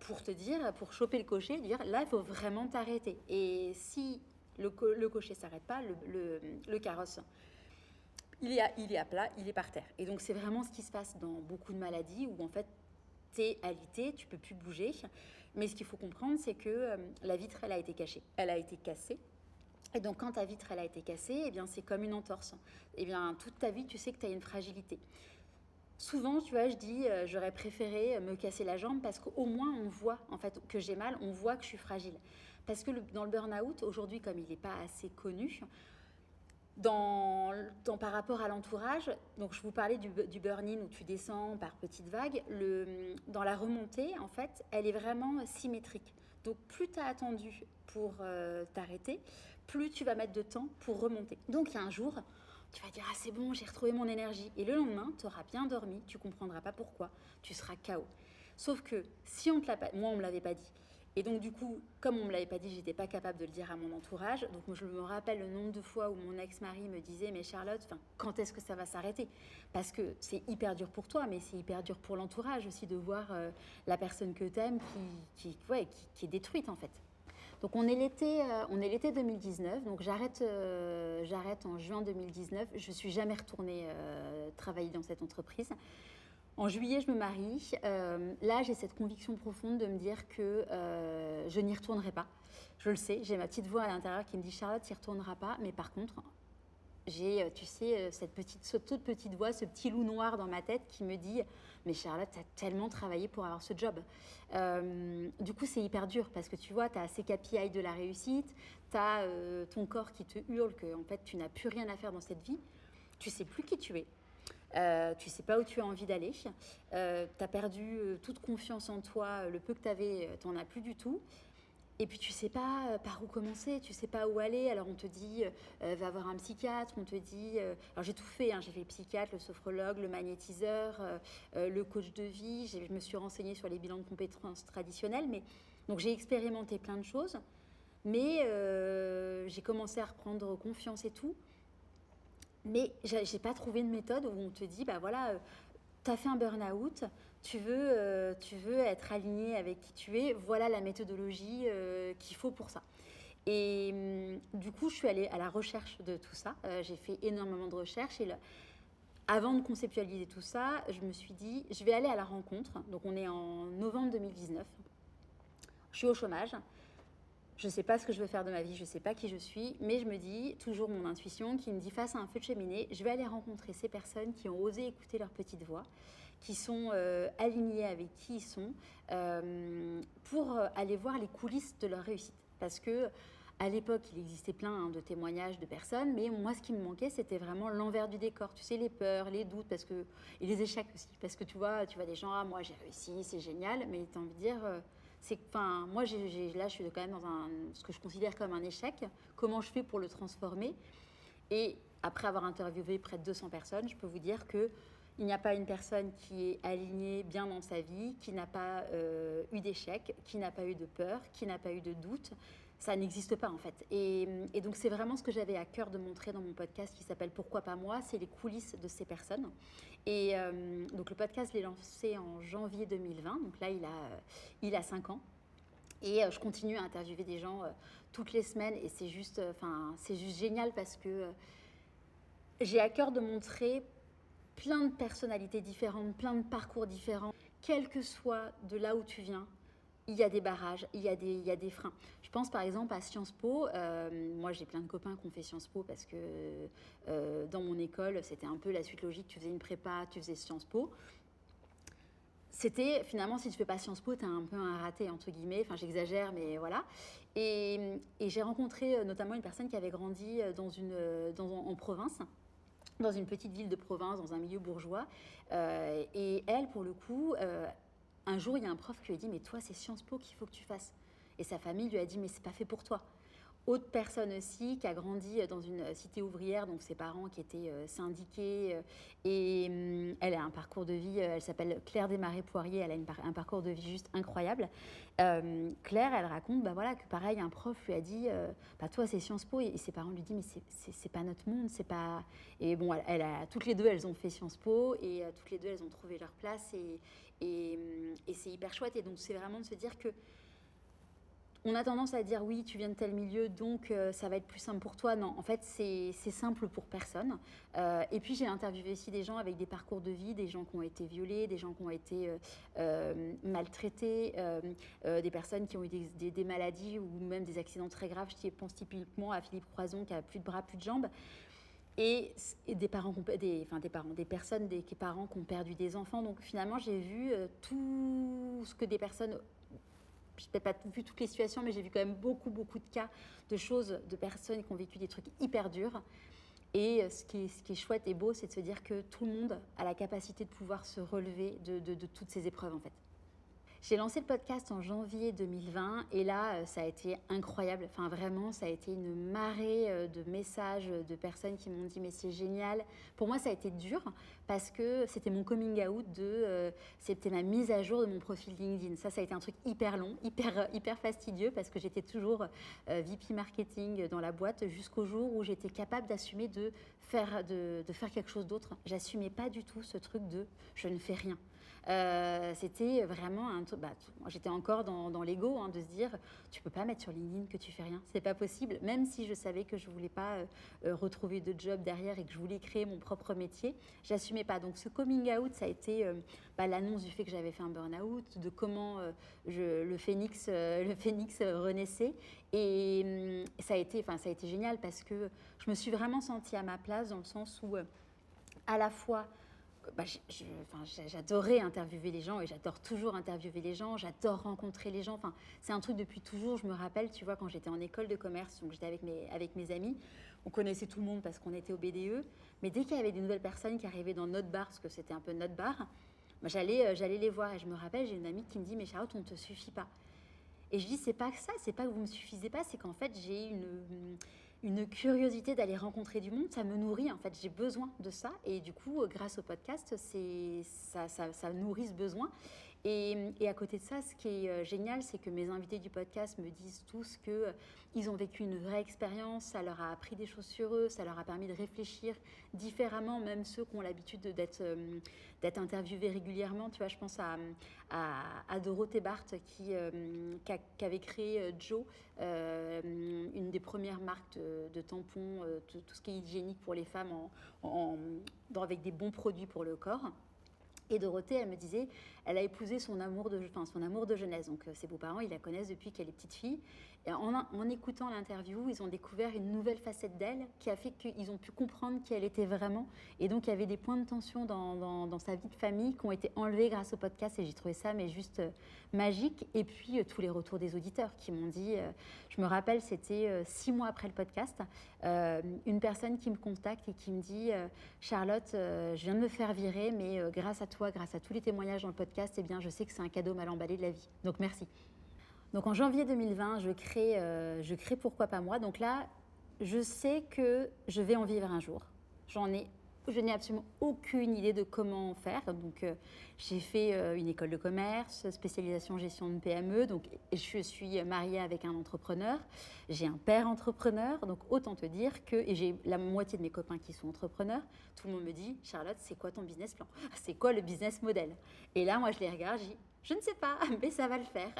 pour choper le cocher, dire là, il faut vraiment t'arrêter. Et si le cocher s'arrête pas, le carrosse, il est à plat, il est par terre. Et donc c'est vraiment ce qui se passe dans beaucoup de maladies où en fait tu es alité, tu peux plus bouger. Mais ce qu'il faut comprendre, c'est que la vitre, elle a été cachée, elle a été cassée. Et donc quand ta vitre, elle a été cassée, eh bien c'est comme une entorse. Eh bien toute ta vie, tu sais que tu as une fragilité. Souvent, tu vois, je dis, j'aurais préféré me casser la jambe parce qu'au moins on voit en fait que j'ai mal, on voit que je suis fragile. Parce que dans le burn-out, aujourd'hui, comme il n'est pas assez connu, par rapport à l'entourage, donc je vous parlais du burn-in où tu descends par petites vagues, dans la remontée, en fait, elle est vraiment symétrique. Donc plus tu as attendu pour t'arrêter, plus tu vas mettre de temps pour remonter. Donc il y a un jour, tu vas dire « Ah c'est bon, j'ai retrouvé mon énergie ». Et le lendemain, tu auras bien dormi, tu ne comprendras pas pourquoi, tu seras KO. Sauf que si on te l'a pas, moi on ne me l'avait pas dit, et donc du coup, comme on ne me l'avait pas dit, j'étais pas capable de le dire à mon entourage. Donc je me rappelle le nombre de fois où mon ex-mari me disait « Mais Charlotte, quand est-ce que ça va s'arrêter ?» Parce que c'est hyper dur pour toi, mais c'est hyper dur pour l'entourage aussi de voir la personne que tu aimes qui est détruite en fait. Donc on est l'été 2019, donc j'arrête en juin 2019. Je ne suis jamais retournée travailler dans cette entreprise. En juillet, je me marie. Là, j'ai cette conviction profonde de me dire que je n'y retournerai pas. Je le sais, j'ai ma petite voix à l'intérieur qui me dit « Charlotte, tu n'y retourneras pas ». Mais par contre, j'ai, tu sais, cette toute petite voix, ce petit loup noir dans ma tête qui me dit « Mais Charlotte, tu as tellement travaillé pour avoir ce job ». Du coup, c'est hyper dur parce que tu vois, tu as ces KPI de la réussite, tu as ton corps qui te hurle que en fait, tu n'as plus rien à faire dans cette vie. Tu sais plus qui tu es. Tu sais pas où tu as envie d'aller, tu as perdu toute confiance en toi, le peu que tu avais, tu n'en as plus du tout. Et puis tu sais pas par où commencer, tu sais pas où aller. Alors on te dit, va voir un psychiatre, on te dit... alors j'ai tout fait, hein, j'ai fait le psychiatre, le sophrologue, le magnétiseur, le coach de vie, je me suis renseignée sur les bilans de compétences traditionnels. Donc j'ai expérimenté plein de choses, mais j'ai commencé à reprendre confiance et tout. Mais j'ai pas trouvé une méthode où on te dit, bah voilà, tu as fait un burn-out, tu veux être aligné avec qui tu es, voilà la méthodologie qu'il faut pour ça. Et du coup, je suis allée à la recherche de tout ça. J'ai fait énormément de recherches et avant de conceptualiser tout ça, je me suis dit, je vais aller à la rencontre. Donc on est en novembre 2019. Je suis au chômage. Je ne sais pas ce que je veux faire de ma vie, je ne sais pas qui je suis, mais je me dis, toujours mon intuition qui me dit face à un feu de cheminée, je vais aller rencontrer ces personnes qui ont osé écouter leur petite voix, qui sont alignées avec qui ils sont, pour aller voir les coulisses de leur réussite. Parce que à l'époque, il existait plein de témoignages de personnes, mais moi, ce qui me manquait, c'était vraiment l'envers du décor. Tu sais, les peurs, les doutes, et les échecs aussi. Parce que tu vois des gens, ah, moi, j'ai réussi, c'est génial, mais tu as envie de dire... moi, là, je suis quand même dans ce que je considère comme un échec. Comment je fais pour le transformer? Et après avoir interviewé près de 200 personnes, je peux vous dire qu'il n'y a pas une personne qui est alignée bien dans sa vie, qui n'a pas eu d'échec, qui n'a pas eu de peur, qui n'a pas eu de doute. Ça n'existe pas en fait. Et donc c'est vraiment ce que j'avais à cœur de montrer dans mon podcast qui s'appelle « Pourquoi pas moi ?» C'est les coulisses de ces personnes. Et donc le podcast, je l'ai lancé en janvier 2020. Donc là, il a 5 ans. Et je continue à interviewer des gens toutes les semaines. Et c'est juste génial parce que j'ai à cœur de montrer plein de personnalités différentes, plein de parcours différents, quel que soit de là où tu viens. Il y a des barrages, il y a des freins. Je pense par exemple à Sciences Po. Moi, j'ai plein de copains qui ont fait Sciences Po parce que dans mon école, c'était un peu la suite logique. Tu faisais une prépa, tu faisais Sciences Po. C'était finalement, si tu fais pas Sciences Po, tu es un peu un raté, entre guillemets. Enfin, j'exagère, mais voilà. Et j'ai rencontré notamment une personne qui avait grandi en province, dans une petite ville de province, dans un milieu bourgeois. Et elle, pour le coup... un jour, il y a un prof qui lui a dit « Mais toi, c'est Sciences Po qu'il faut que tu fasses. » Et sa famille lui a dit « Mais c'est pas fait pour toi. » Autre personne aussi qui a grandi dans une cité ouvrière, donc ses parents qui étaient syndiqués. Et elle a un parcours de vie, elle s'appelle Claire Desmarais-Poirier, elle a un parcours de vie juste incroyable. Claire, elle raconte voilà, que pareil, un prof lui a dit toi, c'est Sciences Po. Et ses parents lui disent « Mais c'est pas notre monde, c'est pas... » Et bon, toutes les deux, elles ont fait Sciences Po et toutes les deux, elles ont trouvé leur place. Et c'est hyper chouette. Et donc, c'est vraiment de se dire que On a tendance à dire oui, tu viens de tel milieu, donc ça va être plus simple pour toi. Non, en fait, c'est simple pour personne. Et puis, j'ai interviewé aussi des gens avec des parcours de vie, des gens qui ont été violés, des gens qui ont été maltraités, des personnes qui ont eu des maladies ou même des accidents très graves. Je pense typiquement à Philippe Croison qui a plus de bras, plus de jambes. Et des parents, des personnes, des parents qui ont perdu des enfants. Donc finalement, j'ai vu tout ce que des personnes, je n'ai peut-être pas vu toutes les situations, mais j'ai vu quand même beaucoup de cas de choses, de personnes qui ont vécu des trucs hyper durs. Et ce qui est chouette et beau, c'est de se dire que tout le monde a la capacité de pouvoir se relever de toutes ces épreuves en fait. J'ai lancé le podcast en janvier 2020 et là, ça a été incroyable. Enfin, vraiment, ça a été une marée de messages de personnes qui m'ont dit « mais c'est génial ». Pour moi, ça a été dur parce que c'était mon coming out c'était ma mise à jour de mon profil LinkedIn. Ça a été un truc hyper long, hyper fastidieux parce que j'étais toujours VP marketing dans la boîte jusqu'au jour où j'étais capable d'assumer de faire quelque chose d'autre. J'assumais pas du tout ce truc de « je ne fais rien ». C'était vraiment un truc. J'étais encore dans l'ego de se dire tu peux pas mettre sur LinkedIn que tu fais rien, c'est pas possible. Même si je savais que je voulais pas retrouver de job derrière et que je voulais créer mon propre métier, j'assumais pas. Donc ce coming out, ça a été l'annonce du fait que j'avais fait un burn-out, de comment le phénix renaissait. Et ça a été génial parce que je me suis vraiment sentie à ma place dans le sens où à la fois j'adorais interviewer les gens et j'adore toujours interviewer les gens, j'adore rencontrer les gens. Enfin, c'est un truc depuis toujours. Je me rappelle, tu vois, quand j'étais en école de commerce, donc j'étais avec mes amis, on connaissait tout le monde parce qu'on était au BDE. Mais dès qu'il y avait des nouvelles personnes qui arrivaient dans notre bar, parce que c'était un peu notre bar, j'allais les voir. Et je me rappelle, j'ai une amie qui me dit « mais Charlotte, on ne te suffit pas ». Et je dis, c'est pas ça, c'est pas que vous me suffisez pas, c'est qu'en fait, j'ai une curiosité d'aller rencontrer du monde, ça me nourrit, en fait, j'ai besoin de ça. Et du coup, grâce au podcast, ça nourrit ce besoin. Et à côté de ça, ce qui est génial, c'est que mes invités du podcast me disent tous qu'ils ont vécu une vraie expérience, ça leur a appris des choses sur eux, ça leur a permis de réfléchir différemment, même ceux qui ont l'habitude d'être interviewés régulièrement. Tu vois, je pense à Dorothée Barthes qui avait créé Joe, une des premières marques de tampons, tout ce qui est hygiénique pour les femmes avec des bons produits pour le corps. Et Dorothée, elle me disait, elle a épousé son amour de jeunesse. Donc ses beaux-parents, ils la connaissent depuis qu'elle est petite fille. Et en écoutant l'interview, ils ont découvert une nouvelle facette d'elle qui a fait qu'ils ont pu comprendre qui elle était vraiment. Et donc il y avait des points de tension dans sa vie de famille qui ont été enlevés grâce au podcast. Et j'ai trouvé ça juste magique. Et puis tous les retours des auditeurs qui m'ont dit, je me rappelle, c'était 6 mois après le podcast, une personne qui me contacte et qui me dit, Charlotte, je viens de me faire virer, mais grâce à toi, grâce à tous les témoignages dans le podcast, eh bien, je sais que c'est un cadeau mal emballé de la vie. Donc, merci. Donc, en janvier 2020, je crée Pourquoi pas moi. Donc là, je sais que je vais en vivre un jour. Je n'ai absolument aucune idée de comment faire. Donc, j'ai fait une école de commerce, spécialisation gestion de PME. Donc, je suis mariée avec un entrepreneur. J'ai un père entrepreneur. Donc, autant te dire et j'ai la moitié de mes copains qui sont entrepreneurs. Tout le monde me dit, Charlotte, c'est quoi ton business plan? C'est quoi le business model? Et là, moi, je les regarde, je dis, je ne sais pas, mais ça va le faire.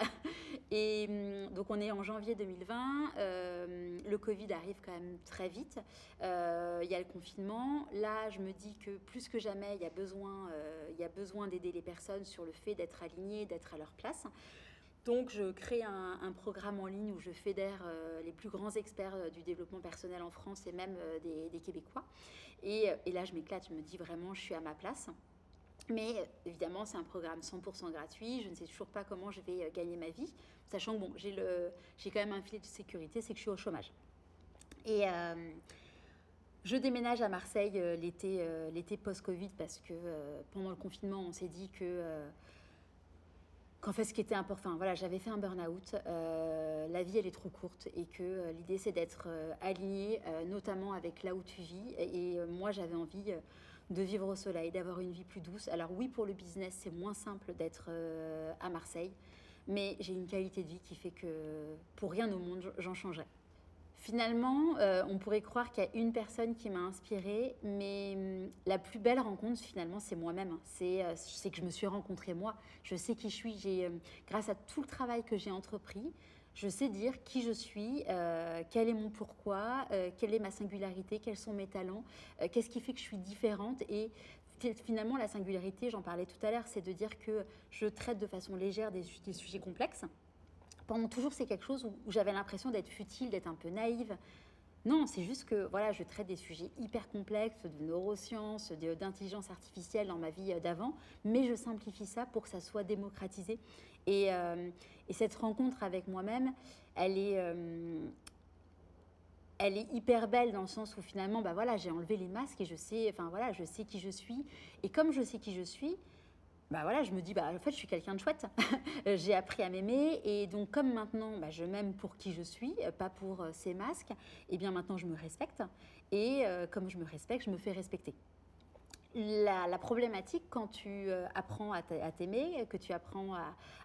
Et donc, on est en janvier 2020. Le Covid arrive quand même très vite. Il y a le confinement. Là, je me dis que plus que jamais, il y a besoin d'aider les personnes sur le fait d'être alignées, d'être à leur place. Donc, je crée un programme en ligne où je fédère les plus grands experts du développement personnel en France et même des Québécois. Et là, je m'éclate. Je me dis vraiment, je suis à ma place. Mais évidemment, c'est un programme 100% gratuit. Je ne sais toujours pas comment je vais gagner ma vie, sachant que j'ai quand même un filet de sécurité, c'est que je suis au chômage. Et je déménage à Marseille l'été post-Covid parce que pendant le confinement, on s'est dit qu'en fait, ce qui était important, voilà, j'avais fait un burn-out, la vie, elle est trop courte et que l'idée, c'est d'être aligné, notamment avec là où tu vis. Et moi, j'avais envie de vivre au soleil, d'avoir une vie plus douce. Alors oui, pour le business, c'est moins simple d'être à Marseille, mais j'ai une qualité de vie qui fait que pour rien au monde, j'en changerais. Finalement, on pourrait croire qu'il y a une personne qui m'a inspirée, mais la plus belle rencontre, finalement, c'est moi-même. C'est que je me suis rencontrée moi. Je sais qui je suis. Grâce à tout le travail que j'ai entrepris, Je sais dire qui je suis, quel est mon pourquoi, quelle est ma singularité, quels sont mes talents, qu'est-ce qui fait que je suis différente. Et finalement, la singularité, j'en parlais tout à l'heure, c'est de dire que je traite de façon légère des sujets complexes. Pendant toujours, c'est quelque chose où j'avais l'impression d'être futile, d'être un peu naïve. Non, c'est juste que voilà, je traite des sujets hyper complexes, de neurosciences, d'intelligence artificielle dans ma vie d'avant, mais je simplifie ça pour que ça soit démocratisé. Et cette rencontre avec moi-même, elle est, euh, elle est hyper belle dans le sens où finalement, bah voilà, j'ai enlevé les masques et je sais, enfin voilà, je sais qui je suis. Et comme je sais qui je suis, bah voilà, je me dis, bah en fait, je suis quelqu'un de chouette. J'ai appris à m'aimer et donc comme maintenant, bah, je m'aime pour qui je suis, pas pour ces masques, et bien maintenant je me respecte et comme je me respecte, je me fais respecter. La problématique quand tu apprends à t'aimer, que tu apprends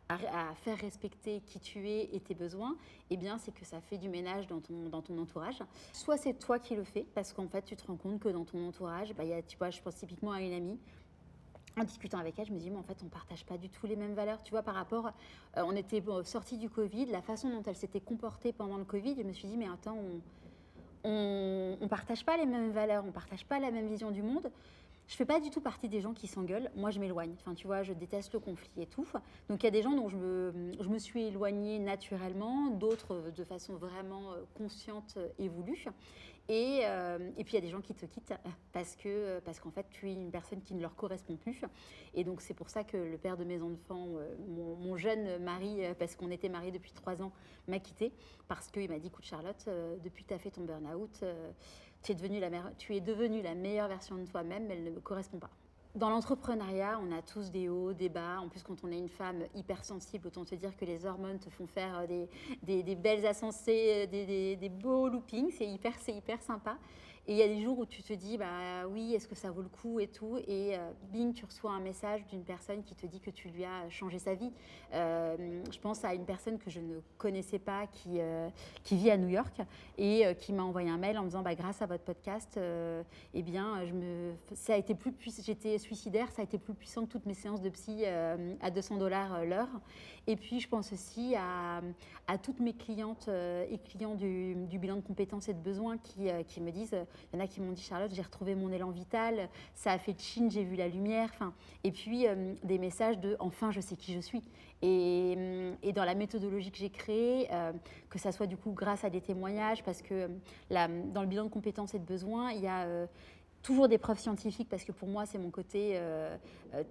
à faire respecter qui tu es et tes besoins, eh bien c'est que ça fait du ménage dans ton entourage. Soit c'est toi qui le fais, parce qu'en fait tu te rends compte que dans ton entourage, bah, tu vois, je pense typiquement à une amie. En discutant avec elle, je me dis, mais en fait, on ne partage pas du tout les mêmes valeurs. Tu vois, par rapport, on était sortis du Covid, la façon dont elle s'était comportée pendant le Covid, je me suis dit, mais attends, on partage pas les mêmes valeurs, on partage pas la même vision du monde. Je fais pas du tout partie des gens qui s'engueulent. Moi, je m'éloigne. Enfin, tu vois, je déteste le conflit et tout. Donc, il y a des gens dont je me suis éloignée naturellement, d'autres de façon vraiment consciente et voulue. Et puis, il y a des gens qui te quittent parce qu'en fait, tu es une personne qui ne leur correspond plus. Et donc, c'est pour ça que le père de mes enfants, mon jeune mari, parce qu'on était mariés depuis 3 ans, m'a quittée. Parce qu'il m'a dit, écoute Charlotte, depuis que tu as fait ton burn-out, tu es devenue la meilleure version de toi-même, mais elle ne me correspond pas. Dans l'entrepreneuriat, on a tous des hauts, des bas. En plus, quand on est une femme hypersensible, autant te dire que les hormones te font faire des belles ascensées, des beaux loopings. C'est hyper sympa. Et il y a des jours où tu te dis, bah oui, est-ce que ça vaut le coup et tout. Et bing, tu reçois un message d'une personne qui te dit que tu lui as changé sa vie. Je pense à une personne que je ne connaissais pas qui vit à New York et qui m'a envoyé un mail en me disant, bah, grâce à votre podcast, eh bien, ça a été plus puissant. J'étais suicidaire, ça a été plus puissant que toutes mes séances de psy à $200 l'heure. Et puis, je pense aussi à toutes mes clientes et clients du bilan de compétences et de besoins qui me disent, il y en a qui m'ont dit, Charlotte, j'ai retrouvé mon élan vital, ça a fait tchin, j'ai vu la lumière. Enfin, et puis, des messages de, enfin, je sais qui je suis. Et dans la méthodologie que j'ai créée, que ça soit du coup grâce à des témoignages, parce que dans le bilan de compétences et de besoins, il y a toujours des preuves scientifiques, parce que pour moi, c'est mon côté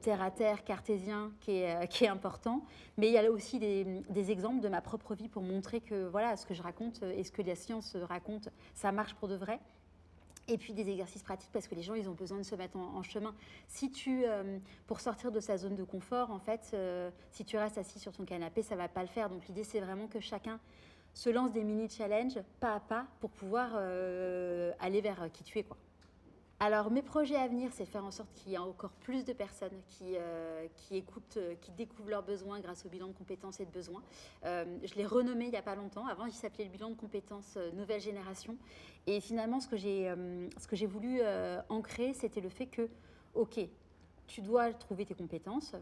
terre à terre, cartésien, qui est important. Mais il y a là aussi des exemples de ma propre vie pour montrer que voilà, ce que je raconte et ce que la science raconte, ça marche pour de vrai. Et puis des exercices pratiques parce que les gens, ils ont besoin de se mettre en chemin. Pour sortir de sa zone de confort, en fait, si tu restes assis sur ton canapé, ça ne va pas le faire. Donc l'idée, c'est vraiment que chacun se lance des mini-challenges pas à pas pour pouvoir aller vers qui tu es, quoi. Alors, mes projets à venir, c'est de faire en sorte qu'il y ait encore plus de personnes qui écoutent, qui découvrent leurs besoins grâce au bilan de compétences et de besoins. Je l'ai renommé il n'y a pas longtemps. Avant, il s'appelait le bilan de compétences nouvelle génération. Et finalement, ce que j'ai voulu ancrer, c'était le fait que, OK, tu dois trouver tes compétences.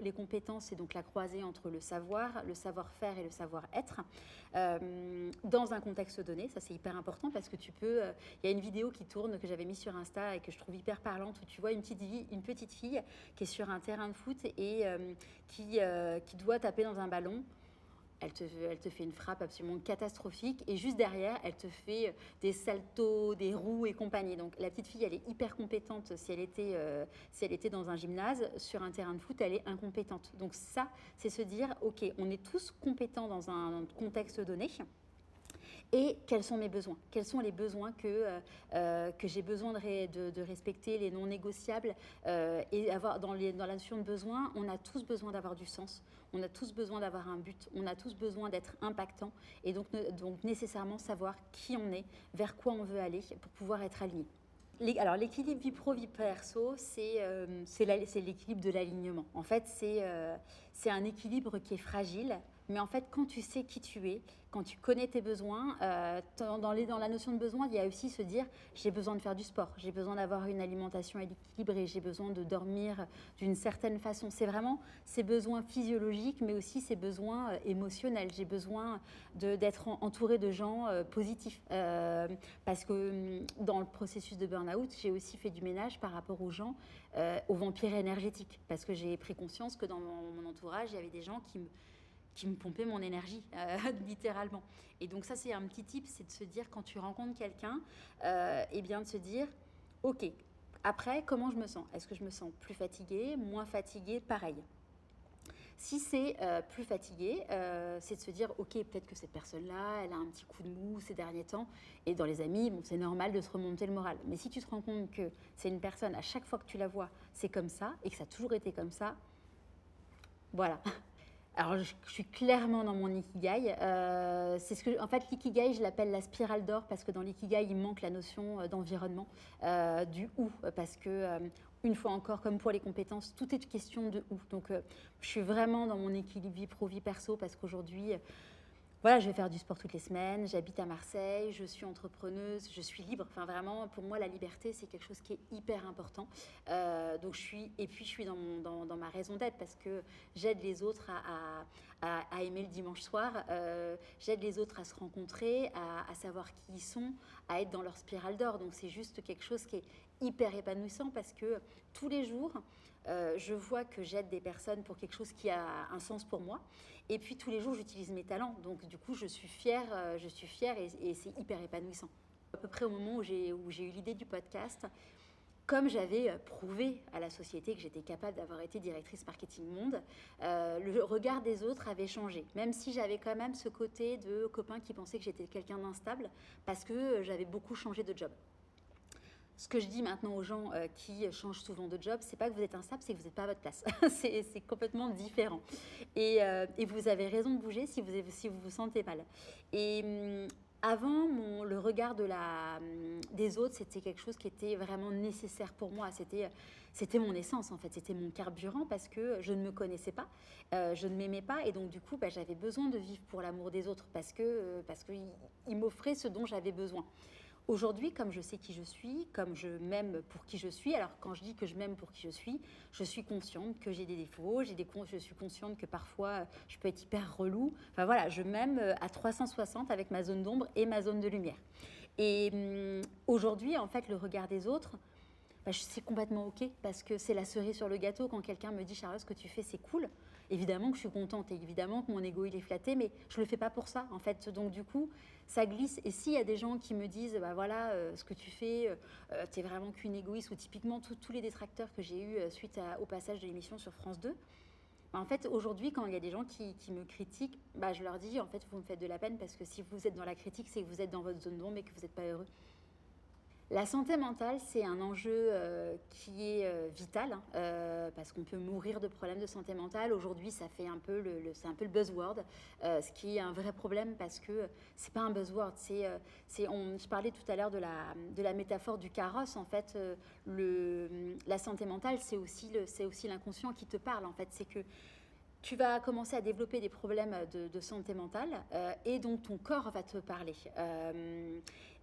Les compétences, c'est donc la croisée entre le savoir-faire et le savoir-être dans un contexte donné. Ça, c'est hyper important parce que il y a une vidéo qui tourne que j'avais mise sur Insta et que je trouve hyper parlante où tu vois une petite fille qui est sur un terrain de foot et qui doit taper dans un ballon. Elle te fait une frappe absolument catastrophique et juste derrière, elle te fait des saltos, des roues et compagnie. Donc la petite fille, elle est hyper compétente si elle était dans un gymnase. Sur un terrain de foot, elle est incompétente. Donc ça, c'est se dire, OK, on est tous compétents dans un contexte donné. Et quels sont mes besoins? Quels sont les besoins que j'ai besoin de respecter, les non négociables et dans la notion de besoin, on a tous besoin d'avoir du sens, on a tous besoin d'avoir un but, on a tous besoin d'être impactant et donc nécessairement savoir qui on est, vers quoi on veut aller pour pouvoir être aligné. Alors, l'équilibre vie pro, vie perso, c'est l'équilibre de l'alignement. En fait, c'est un équilibre qui est fragile Mais en fait, quand tu sais qui tu es, quand tu connais tes besoins, dans la notion de besoin, il y a aussi se dire j'ai besoin de faire du sport, j'ai besoin d'avoir une alimentation équilibrée, j'ai besoin de dormir d'une certaine façon. C'est vraiment ces besoins physiologiques, mais aussi ces besoins émotionnels. J'ai besoin d'être entourée de gens positifs. Parce que dans le processus de burn-out, j'ai aussi fait du ménage par rapport aux gens, aux vampires énergétiques. Parce que j'ai pris conscience que dans mon entourage, il y avait des gens qui me pompait mon énergie, littéralement. Et donc ça, c'est un petit tip, c'est de se dire, quand tu rencontres quelqu'un, eh bien de se dire, ok, après, comment je me sens? Est-ce que je me sens plus fatiguée, moins fatiguée, pareil? Si c'est plus fatigué, c'est de se dire, ok, peut-être que cette personne-là, elle a un petit coup de mou ces derniers temps, et dans les amis, bon, c'est normal de se remonter le moral. Mais si tu te rends compte que c'est une personne, à chaque fois que tu la vois, c'est comme ça, et que ça a toujours été comme ça, voilà. Alors, je suis clairement dans mon ikigai. En fait, l'ikigai, je l'appelle la spirale d'or parce que dans l'ikigai, il manque la notion d'environnement, du où, parce que une fois encore, comme pour les compétences, tout est question de où. Donc, je suis vraiment dans mon équilibre vie pro, vie perso parce qu'aujourd'hui, voilà, je vais faire du sport toutes les semaines, j'habite à Marseille, je suis entrepreneuse, je suis libre. Enfin, vraiment, pour moi, la liberté, c'est quelque chose qui est hyper important. Donc, je suis dans ma raison d'être parce que j'aide les autres à aimer le dimanche soir, j'aide les autres à se rencontrer, à savoir qui ils sont, à être dans leur spirale d'or. Donc, c'est juste quelque chose qui est hyper épanouissant parce que tous les jours, je vois que j'aide des personnes pour quelque chose qui a un sens pour moi. Et puis tous les jours, j'utilise mes talents. Donc du coup, je suis fière et c'est hyper épanouissant. À peu près au moment où j'ai eu l'idée du podcast, comme j'avais prouvé à la société que j'étais capable d'avoir été directrice marketing monde, le regard des autres avait changé. Même si j'avais quand même ce côté de copains qui pensaient que j'étais quelqu'un d'instable parce que j'avais beaucoup changé de job. Ce que je dis maintenant aux gens qui changent souvent de job, c'est pas que vous êtes instable, c'est que vous n'êtes pas à votre place. c'est complètement différent. Et vous avez raison de bouger si vous vous sentez mal. Et avant, le regard des autres, c'était quelque chose qui était vraiment nécessaire pour moi. C'était mon essence, en fait. C'était mon carburant parce que je ne me connaissais pas, je ne m'aimais pas. Et donc, du coup, j'avais besoin de vivre pour l'amour des autres parce qu'ils m'offraient ce dont j'avais besoin. Aujourd'hui, comme je sais qui je suis, comme je m'aime pour qui je suis, alors quand je dis que je m'aime pour qui je suis consciente que j'ai des défauts, je suis consciente que parfois je peux être hyper relou. Enfin voilà, je m'aime à 360 avec ma zone d'ombre et ma zone de lumière. Et aujourd'hui, en fait, le regard des autres, c'est complètement OK parce que c'est la cerise sur le gâteau quand quelqu'un me dit Charlotte, ce que tu fais, c'est cool. Évidemment que je suis contente et évidemment que mon ego il est flatté, mais je le fais pas pour ça en fait. Donc du coup, ça glisse. Et s'il y a des gens qui me disent voilà, ce que tu fais, t'es vraiment qu'une égoïste, ou typiquement tous les détracteurs que j'ai eus suite au passage de l'émission sur France 2, en fait, aujourd'hui, quand il y a des gens qui me critiquent, je leur dis en fait, vous me faites de la peine parce que si vous êtes dans la critique, c'est que vous êtes dans votre zone d'ombre et que vous n'êtes pas heureux. La santé mentale, c'est un enjeu qui est vital parce qu'on peut mourir de problèmes de santé mentale. Aujourd'hui, ça fait c'est un peu le buzzword, ce qui est un vrai problème parce que c'est pas un buzzword. Je parlais tout à l'heure de la métaphore du carrosse. En fait, la santé mentale, c'est aussi l'inconscient qui te parle. En fait, c'est que tu vas commencer à développer des problèmes de santé mentale et donc ton corps va te parler.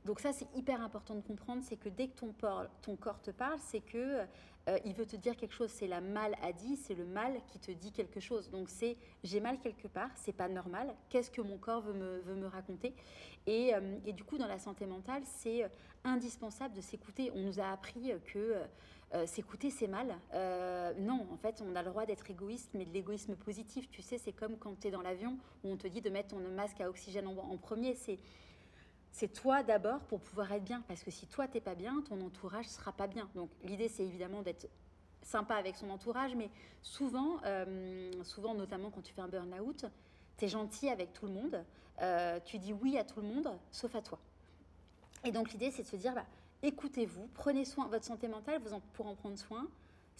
Donc ça, c'est hyper important de comprendre, c'est que dès que ton corps te parle, c'est que il veut te dire quelque chose. C'est la maladie, c'est le mal qui te dit quelque chose. Donc c'est j'ai mal quelque part, c'est pas normal. Qu'est-ce que mon corps veut me raconter et du coup, dans la santé mentale, c'est indispensable de s'écouter. On nous a appris que s'écouter, c'est mal. Non, en fait, on a le droit d'être égoïste, mais de l'égoïsme positif. Tu sais, c'est comme quand tu es dans l'avion où on te dit de mettre ton masque à oxygène en premier. C'est toi d'abord pour pouvoir être bien. Parce que si toi, t'es pas bien, ton entourage sera pas bien. Donc, l'idée, c'est évidemment d'être sympa avec son entourage, mais souvent, notamment quand tu fais un burn-out, tu es gentil avec tout le monde, tu dis oui à tout le monde, sauf à toi. Et donc, l'idée, c'est de se dire, écoutez-vous, prenez soin de votre santé mentale, pour en prendre soin.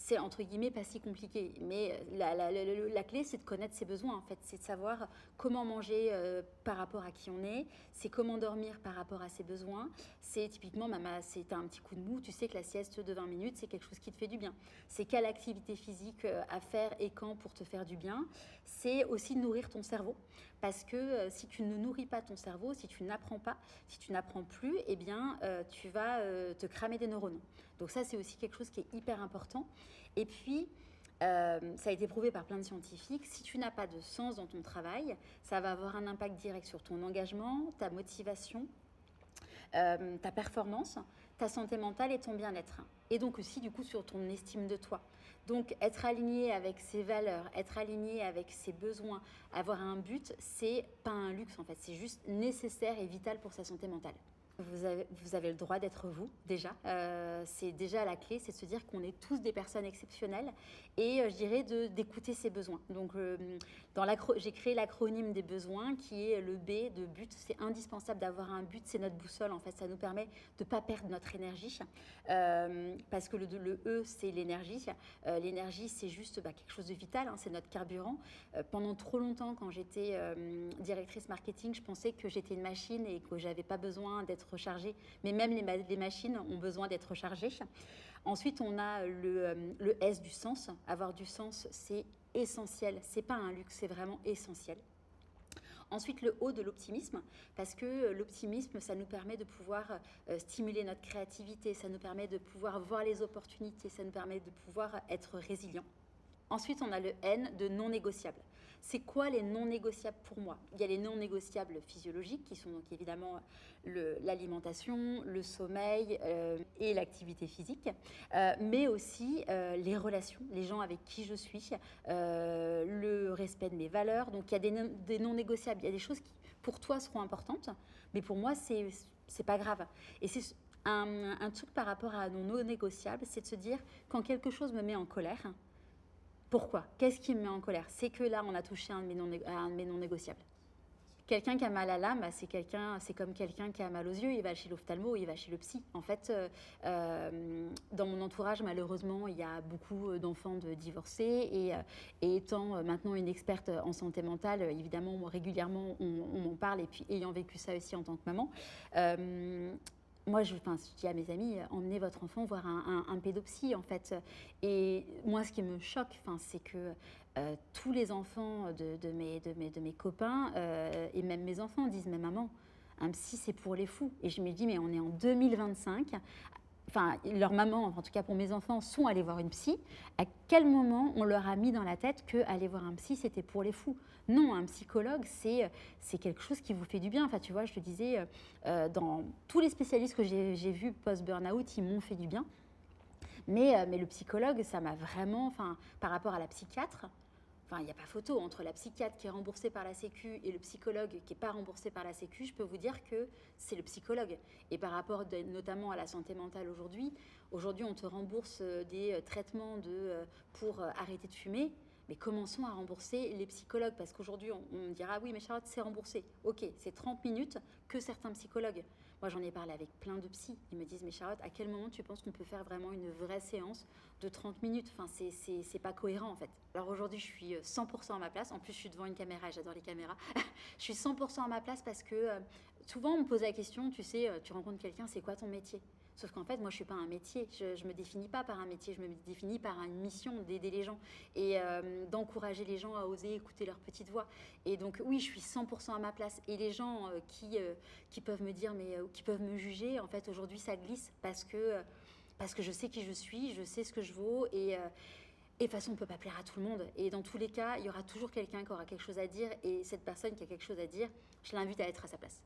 c'est entre guillemets pas si compliqué. Mais la clé, c'est de connaître ses besoins, en fait. C'est de savoir comment manger par rapport à qui on est, c'est comment dormir par rapport à ses besoins. C'est typiquement, c'est un petit coup de mou, tu sais que la sieste de 20 minutes, c'est quelque chose qui te fait du bien. C'est quelle activité physique à faire et quand pour te faire du bien. C'est aussi nourrir ton cerveau. Parce que si tu ne nourris pas ton cerveau, si tu n'apprends pas, si tu n'apprends plus, eh bien, tu vas te cramer des neurones. Donc ça, c'est aussi quelque chose qui est hyper important. Et puis, ça a été prouvé par plein de scientifiques, si tu n'as pas de sens dans ton travail, ça va avoir un impact direct sur ton engagement, ta motivation, ta performance, ta santé mentale et ton bien-être. Et donc aussi, du coup, sur ton estime de toi. Donc, être aligné avec ses valeurs, être aligné avec ses besoins, avoir un but, c'est pas un luxe en fait, c'est juste nécessaire et vital pour sa santé mentale. Vous avez le droit d'être vous, déjà. C'est déjà la clé, c'est de se dire qu'on est tous des personnes exceptionnelles et je dirais d'écouter ses besoins. Donc, j'ai créé l'acronyme des besoins qui est le B de but. C'est indispensable d'avoir un but, c'est notre boussole. En fait, ça nous permet de ne pas perdre notre énergie parce que le E, c'est l'énergie. L'énergie, c'est juste quelque chose de vital, hein, c'est notre carburant. Pendant trop longtemps, quand j'étais directrice marketing, je pensais que j'étais une machine et que j'avais pas besoin d'être rechargée. Mais même les machines ont besoin d'être rechargées. Ensuite, on a le S du sens. Avoir du sens, c'est essentiel. C'est pas un luxe, c'est vraiment essentiel. Ensuite, le haut de l'optimisme, parce que l'optimisme, ça nous permet de pouvoir stimuler notre créativité, ça nous permet de pouvoir voir les opportunités, ça nous permet de pouvoir être résilient. Ensuite, on a le N de non négociable. C'est quoi les non négociables pour moi? Il y a les non négociables physiologiques qui sont donc évidemment l'alimentation, le sommeil et l'activité physique, mais aussi les relations, les gens avec qui je suis, le respect de mes valeurs. Donc il y a des non négociables, il y a des choses qui pour toi seront importantes, mais pour moi c'est pas grave. Et c'est un truc par rapport à nos non négociables, c'est de se dire quand quelque chose me met en colère, pourquoi? Qu'est-ce qui me met en colère? C'est que là, on a touché à un de mes non négociables. Quelqu'un qui a mal à l'âme, c'est comme quelqu'un qui a mal aux yeux, il va chez l'ophtalmo, il va chez le psy. En fait, dans mon entourage, malheureusement, il y a beaucoup d'enfants de divorcés et étant maintenant une experte en santé mentale, évidemment, régulièrement, on m'en parle et puis ayant vécu ça aussi en tant que maman, moi, je dis à mes amis, emmenez votre enfant voir un pédopsie, en fait. Et moi, ce qui me choque, c'est que tous les enfants de mes copains, et même mes enfants, disent, mais maman, un psy, c'est pour les fous. Et je me dis, mais on est en 2025. Enfin, leur maman, en tout cas pour mes enfants, sont allés voir une psy. À quel moment on leur a mis dans la tête qu'aller voir un psy, c'était pour les fous? Non, un psychologue, c'est quelque chose qui vous fait du bien. Enfin, tu vois, je te disais, dans tous les spécialistes que j'ai vus post-burnout, ils m'ont fait du bien. Mais le psychologue, ça m'a vraiment, par rapport à la psychiatre, il n'y a pas photo entre la psychiatre qui est remboursée par la Sécu et le psychologue qui n'est pas remboursé par la Sécu. Je peux vous dire que c'est le psychologue. Et par rapport notamment à la santé mentale aujourd'hui, on te rembourse des traitements pour arrêter de fumer. Mais commençons à rembourser les psychologues parce qu'aujourd'hui, on me dira oui, mais Charlotte, c'est remboursé. Ok, c'est 30 minutes que certains psychologues. Moi, j'en ai parlé avec plein de psys. Ils me disent, mais Charlotte, à quel moment tu penses qu'on peut faire vraiment une vraie séance de 30 minutes? Enfin, c'est pas cohérent en fait. Alors aujourd'hui, je suis 100% à ma place. En plus, je suis devant une caméra et j'adore les caméras. Je suis 100% à ma place parce que souvent, on me pose la question, tu sais, tu rencontres quelqu'un, c'est quoi ton métier? Sauf qu'en fait, moi, je ne suis pas un métier. Je ne me définis pas par un métier. Je me définis par une mission d'aider les gens et d'encourager les gens à oser écouter leur petite voix. Et donc, oui, je suis 100% à ma place. Et les gens qui peuvent me dire, qui peuvent me juger, en fait, aujourd'hui, ça glisse parce que je sais qui je suis, je sais ce que je vaux et de toute façon, on ne peut pas plaire à tout le monde. Et dans tous les cas, il y aura toujours quelqu'un qui aura quelque chose à dire. Et cette personne qui a quelque chose à dire, je l'invite à être à sa place.